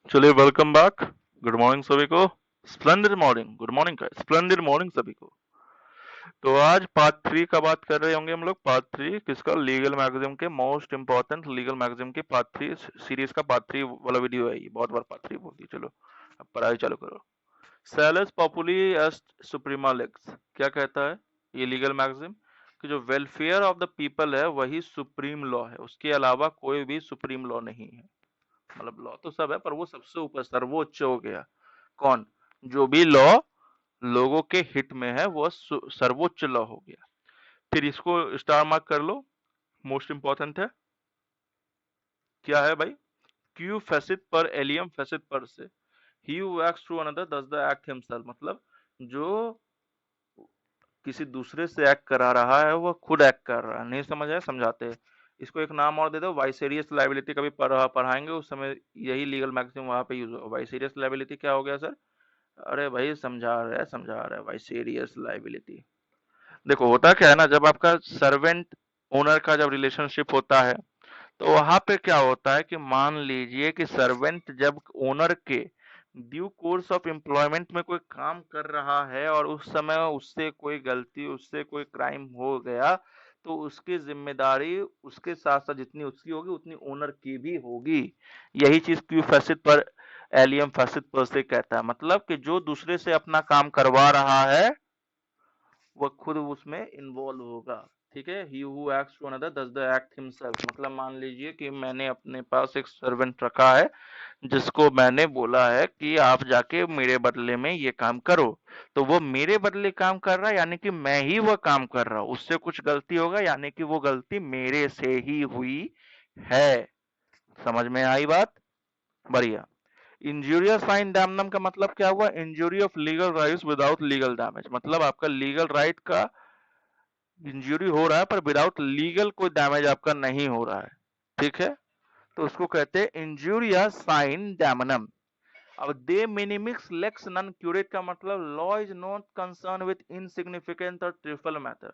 चलिए welcome back. Good morning सभी को। स्प्लेंडेड मॉर्निंग, गुड मॉर्निंग का स्प्लेंडेड मॉर्निंग सभी को। तो आज पार्ट 3 का बात कर रहे होंगे हम लोग। पार्ट 3 किसका? लीगल मैगजीन के मोस्ट इंपॉर्टेंट लीगल मैगजीन के पार्ट 3 सीरीज का पार्ट 3 वाला वीडियो है ये। बहुत बार पार्ट 3 बोल दी। चलो अब पढ़ाई चालू करो। सेलस पॉपुली एस्ट सुप्रीमा लेक्स क्या कहता है ये लीगल मैगजीन? कि जो वेलफेयर ऑफ द पीपल है वही सुप्रीम लॉ है, उसके अलावा कोई भी सुप्रीम लॉ नहीं है। मतलब लॉ तो सब है पर वो सबसे ऊपर सर्वोच्च हो गया। कौन? जो भी लॉ लोगों के हित में है वो सर्वोच्च लॉ हो गया। फिर इसको स्टार मार्क कर लो, मोस्ट इंपॉर्टेंट है। क्या है भाई? क्यू फैसिट पर एलियम फैसिट पर से ही who acts through another does the act himself. मतलब जो किसी दूसरे से एक्ट करा रहा है वो खुद एक्ट कर रहा है। नहीं समझ आया? समझाते हैं। इसको एक नाम और दे दो, वाइसेरियस लाइबिलिटी। कभी पढ़ाएंगे उस समय यही लीगल मैक्सिम वहां पे यूज होगा। वाइसेरियस लाइबिलिटी क्या हो गया सर? अरे भाई समझा रहे वाइसेरियस लाइबिलिटी। देखो होता क्या है ना, जब आपका सर्वेंट ओनर का जब रिलेशनशिप होता है तो वहां पे क्या होता है कि मान लीजिए कि सर्वेंट जब ओनर के ड्यू कोर्स ऑफ एम्प्लॉयमेंट में कोई काम कर रहा है और उस समय उससे कोई गलती, उससे कोई क्राइम हो गया, तो उसकी जिम्मेदारी उसके साथ साथ जितनी उसकी होगी उतनी ओनर की भी होगी। यही चीज क्यू फैसिट पर एलियम फैसिट पर से कहता है। मतलब कि जो दूसरे से अपना काम करवा रहा है वह खुद उसमें इन्वॉल्व होगा। ठीक है? He who acts to another does the act himself. मतलब मान लीजिए कि मैंने अपने पास एक सर्वेंट रखा है जिसको मैंने बोला है कि आप जाके मेरे बदले में ये काम करो, तो वो मेरे बदले काम कर रहा है यानी कि मैं ही वह काम कर रहा हूं। उससे कुछ गलती होगा यानी कि वो गलती मेरे से ही हुई है। समझ में आई बात? बढ़िया। इंजूरियस फाइन डैमनम का मतलब क्या हुआ? Injury of legal rights without legal damage. मतलब आपका लीगल राइट का इंजरी हो रहा है पर विदाउट लीगल कोई डैमेज आपका नहीं हो रहा है। ठीक है? तो उसको कहते हैं इंजूरिया साइन डैमनम। अब दे मिनिमिक्स लेक्स नॉन क्यूरेट का मतलब law is not concern with insignificant और ट्रिफल मैटर।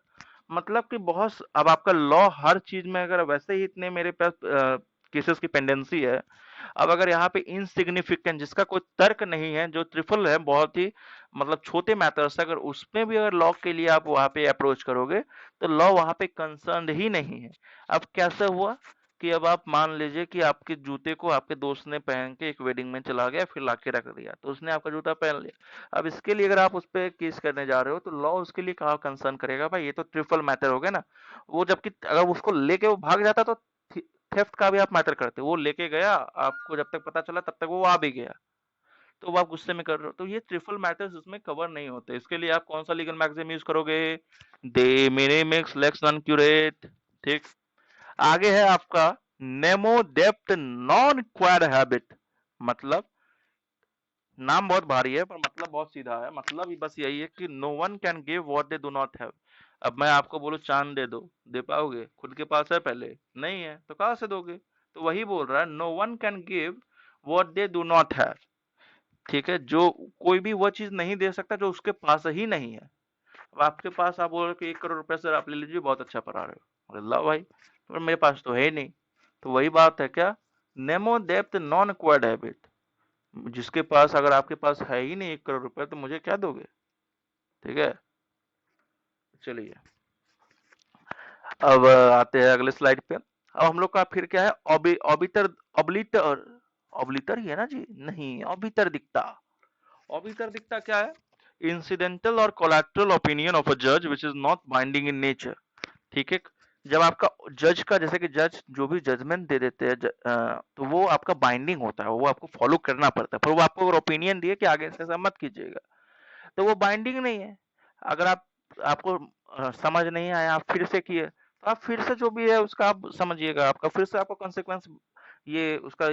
मतलब कि बहुत अब आपका लॉ हर चीज में, अगर वैसे ही इतने मेरे पास केसेस की पेंडेंसी है, अब अगर यहाँ पे इनसिग्निफिकेंट जिसका कोई तर्क नहीं है, जो ट्रिपल है, बहुत ही मतलब छोटे मैटर्स, अगर उसमें भी अगर लॉ के लिए आप वहां पे अप्रोच करोगे तो लॉ वहां पे कंसर्न ही नहीं है। अब कैसे हुआ कि अब आप मान लीजिए कि आपके जूते को आपके दोस्त ने पहन के एक वेडिंग में चला गया, फिर लाके रख दिया, तो उसने आपका जूता पहन लिया। अब इसके लिए अगर आप उस पर केस करने जा रहे हो तो लॉ उसके लिए कहाँ कंसर्न करेगा भाई? ये तो ट्रिपल मैटर हो गया ना। वो जबकि अगर उसको लेके वो भाग जाता तो थेफ्ट का भी आप मैटर करते। वो लेके गया, आपको जब तक पता चला तब तक वो आ भी गया, तो वो आप गुस्से में कर रहे हो, तो ये ट्रिपल मैटर्स उसमें कवर नहीं होते। इसके लिए आप कौन सा लीगल मैगजीन यूज करोगे? दे मिनिमिक्स लेक्स नॉन-क्यूरेट। ठीक। आगे है आपका Nemo depth non quad habit. मतलब नाम बहुत भारी है पर मतलब बहुत सीधा है। मतलब ही बस यही है कि no one can give what they do not have. अब मैं आपको बोलूं चांद दे दो, दे पाओगे? खुद के पास है पहले? नहीं है तो कहां से दोगे? तो वही बोल रहा है, no one can give what they do not have. ठीक है? जो कोई भी वो चीज नहीं दे सकता जो उसके पास ही नहीं है। अब आपके पास आप बोल रहे हो कि 1 करोड़ रुपए सर आप ले लीजिए, बहुत अच्छा पढ़ा रहे हो, अरे ला भाई, पर मेरे पास तो है ही नहीं। तो वही बात है क्या? Nemo depth non acquired habit. जिसके पास, अगर आपके पास है ही नहीं 1 करोड़ रुपए तो मुझे क्या दोगे? ठीक है? चलिए अब आते हैं अगले स्लाइड पे। अब हम लोग का फिर क्या है? ऑबिटर, ऑब्लिटर, ऑब्लिटर ही है ना जी? नहीं, ऑबिटर दिखता। ऑबिटर दिखता क्या है? इंसिडेंटल और कोलैटरल ओपिनियन ऑफ अ जज which is not binding in nature. ठीक है? जब आपका जज का, जैसे कि जज जो भी जजमेंट दे देते हैं तो वो आपका बाइंडिंग होता है, वो आपको फॉलो करना पड़ता है। पर वो आपको अगर ओपिनियन दिए कि आगे से ऐसा मत कीजिएगा, तो वो बाइंडिंग नहीं है। अगर आप, आपको समझ नहीं आया, आप फिर से किए, तो आप फिर से जो भी है उसका आप समझिएगा, आपका फिर से आपको कॉन्सिक्वेंस ये उसका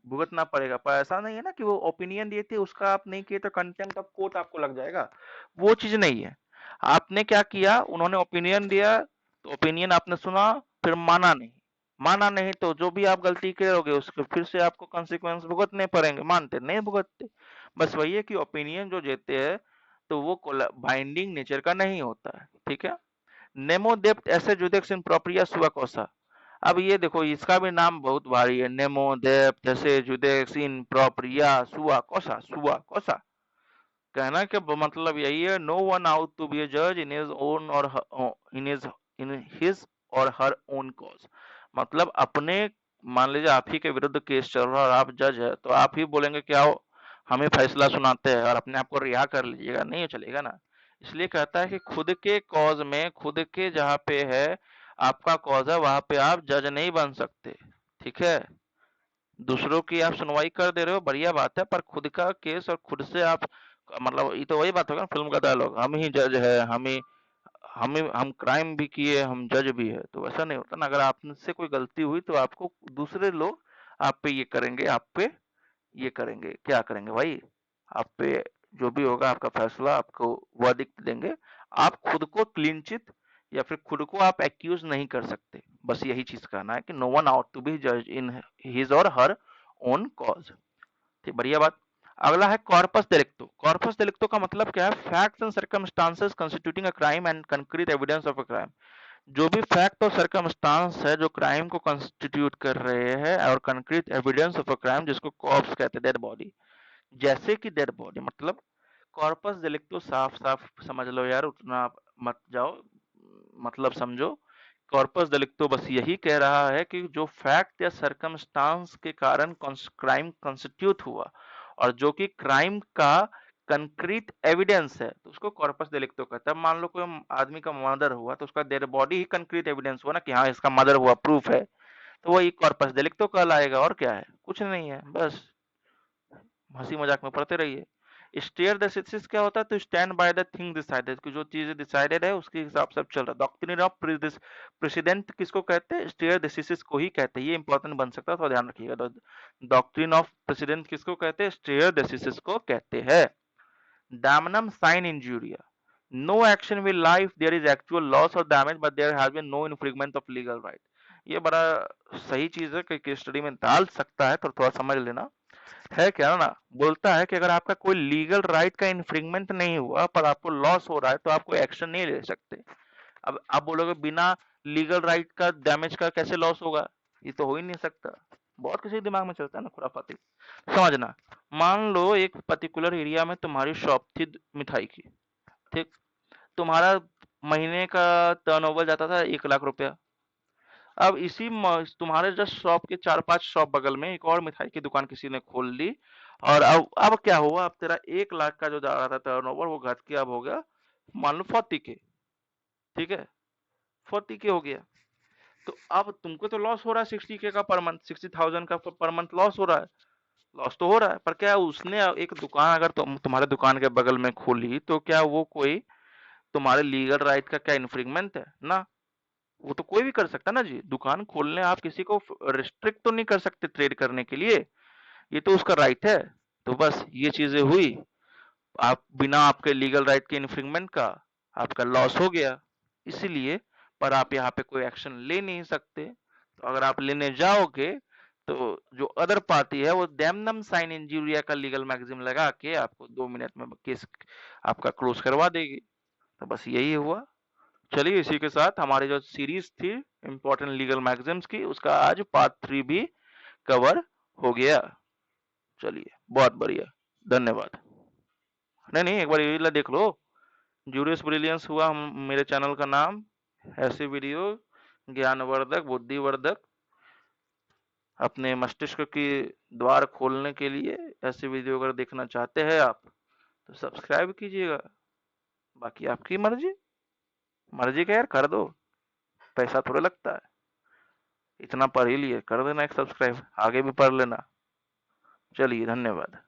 भुगतना पड़ेगा। पर ऐसा नहीं है ना कि वो ओपिनियन दिए थे उसका आप नहीं किए तो कंटेम्प्ट ऑफ कोर्ट आपको लग जाएगा। वो चीज नहीं है। आपने क्या किया? उन्होंने ओपिनियन दिया तो ओपिनियन आपने सुना, फिर माना नहीं। माना नहीं तो जो भी आप गलती करोगे उसके फिर से आपको कॉन्सिक्वेंस भुगतने पड़ेंगे। मानते नहीं भुगतते। बस वही है कि ओपिनियन जो देते हैं तो वो बाइंडिंग नेचर का नहीं होता है। ठीक है? नेमो डेप्थ ऐसे जुडिक्स इन प्रोप्रिया सुआ कोसा। अब ये देखो इसका भी नाम बहुत भारी है, नेमो, देप, जैसे जुदेक्सिन, प्रोप्रिया, सुआ, कोसा। कहना के मतलब यही है, no one ought to be a जज इन हिज ओन और इन हिज और हर ओन कॉज। मतलब अपने, मान लीजिए आप ही के विरुद्ध केस चल रहा है और आप जज है, तो आप ही बोलेंगे कि आओ हमें फैसला सुनाते हैं और अपने आप को रिहा कर लीजिएगा, नहीं चलेगा ना। इसलिए कहता है कि खुद के कॉज में, खुद के जहाँ पे है आपका कॉज है, वहां पे आप जज नहीं बन सकते, ठीक है। दूसरों की आप सुनवाई कर दे रहे हो, बढ़िया बात है, पर खुद का केस और खुद से आप, मतलब ये तो वही बात होगा ना फिल्म का डायलॉग, हम ही जज है, हम क्राइम भी किए, हम जज भी है, तो वैसा नहीं होता ना। अगर आपसे कोई गलती हुई तो आपको दूसरे लोग आप पे ये करेंगे, आप पे ये करेंगे, क्या करेंगे भाई, आप पे जो भी होगा आपका फैसला, आपको वर्डिक्ट देंगे। आप खुद को क्लीन चिट या फिर खुद को आप एक्यूज नहीं कर सकते, बस यही चीज कहना है कि no one ought to be जज इन हिज और हर ओन कॉज। ठीक, बढ़िया बात। अगला है कॉर्पस डेलिक्टो। कॉर्पस डेलिक्टो का मतलब क्या है, facts and circumstances constituting a crime and concrete evidence of a crime. जो भी फैक्ट और सर्कमस्टांस है जो क्राइम को कंस्टिट्यूट कर रहे हैं, और concrete evidence of a crime जिसको कॉर्प्स कहते हैं, डेड बॉडी, जैसे कि डेड बॉडी, मतलब कॉर्पस डेलिक्टो साफ साफ समझ लो यार, उतना मत जाओ, मतलब समझो। कॉर्पस डेलिक्टो बस यही कह रहा है कि जो फैक्ट या सर्कमस्टांस के कारण क्राइम कंस्टिट्यूट हुआ और जो कि क्राइम का कंक्रीट एविडेंस है, तो उसको कॉर्पस डेलिक्टो कहता है। मान लो कोई आदमी का मर्डर हुआ तो उसका डेड बॉडी ही कंक्रीट एविडेंस हुआ ना, कि हाँ इसका मर्डर हुआ, प्रूफ है, तो वही कॉर्पस डेलिक्टो कहलाएगा। और क्या है, कुछ नहीं है, बस हंसी मजाक में पढ़ते रहिए। स्टेयर डेसिसिस क्या होता है, तो stand by the thing decided, कि जो चीज डिसाइडेड है उसके हिसाब से चल रहा है। डॉक्ट्रिन ऑफ प्रेसिडेंट किसको कहते हैं, स्टेयर डेसिसिस को ही कहते हैं, ये इंपॉर्टेंट बन सकता है, तो ध्यान रखिएगा। डॉक्ट्रिन ऑफ प्रेसिडेंट किसको कहते हैं, स्टेयर डेसिसिस को कहते हैं। Damnum sine injuria. No action will lie if there is actual loss or damage, but there has been no infringement of legal right. ये बड़ा सही चीज है कि स्टडी में डाल सकता है, तो थोड़ा समझ लेना। है क्या ना, बोलता है कि अगर आपका कोई लीगल राइट का इन्फ्रिंगमेंट नहीं हुआ पर आपको लॉस हो रहा है, तो आप कोई एक्शन नहीं ले सकते। अब आप बोलोगे बिना लीगल राइट का डैमेज का कैसे लॉस होगा, ये तो हो ही नहीं सकता। बहुत किसी दिमाग में चलता है ना खुराफाती। समझना, मान लो एक पर्टिकुलर एरिया में तुम्हारी शॉप थी मिठाई की, ठीक, तुम्हारा महीने का टर्नओवर जाता था 1 लाख रुपया। अब तुम्हारे जस्ट शॉप के 4-5 शॉप बगल में एक और मिठाई की दुकान किसी ने खोल ली, और अब क्या हुआ, अब तेरा 1 लाख का जो जा रहा था टर्नओवर वो घट के अब हो गया मान लो 40 के, ठीक है, 40 के हो गया। तो अब तुमको तो लॉस हो रहा है 60 के का पर मंथ, 60,000 का पर मंथ लॉस हो रहा है। लॉस तो हो रहा है, पर क्या उसने एक दुकान अगर तुम्हारे दुकान के बगल में खोली, तो क्या वो कोई तुम्हारे लीगल राइट का क्या इन्फ्रिंगमेंट है ना। वो तो कोई भी कर सकता ना जी, दुकान खोलने आप किसी को रिस्ट्रिक्ट तो नहीं कर सकते ट्रेड करने के लिए, ये तो उसका राइट है। तो बस ये चीजें हुई, आप बिना आपके लीगल राइट के इन्फ्रिंगमेंट का आपका लॉस हो गया, इसीलिए। पर आप यहाँ पे कोई एक्शन ले नहीं सकते, तो अगर आप लेने जाओगे तो जो अदर पार्टी है वो डैमनम साइन इंजूरिया का लीगल मैगजीम लगा के आपको 2 मिनट में केस आपका क्लोज करवा देगी। तो बस यही हुआ। चलिए, इसी के साथ हमारी जो सीरीज थी इंपॉर्टेंट लीगल मैगजीम्स की, उसका आज पार्ट 3 भी कवर हो गया। चलिए, बहुत बढ़िया, धन्यवाद। नहीं नहीं, एक बार ये वाला देख लो, जूरियस ब्रिलियंस हुआ मेरे चैनल का नाम। ऐसे वीडियो ज्ञानवर्धक, बुद्धिवर्धक, अपने मस्तिष्क की द्वार खोलने के लिए ऐसे वीडियो अगर देखना चाहते हैं आप, तो सब्सक्राइब कीजिएगा। बाकी आपकी मर्जी, मर्जी का यार कर दो, पैसा थोड़ा लगता है, इतना पढ़ ही लिए, कर देना एक सब्सक्राइब, आगे भी पढ़ लेना। चलिए, धन्यवाद।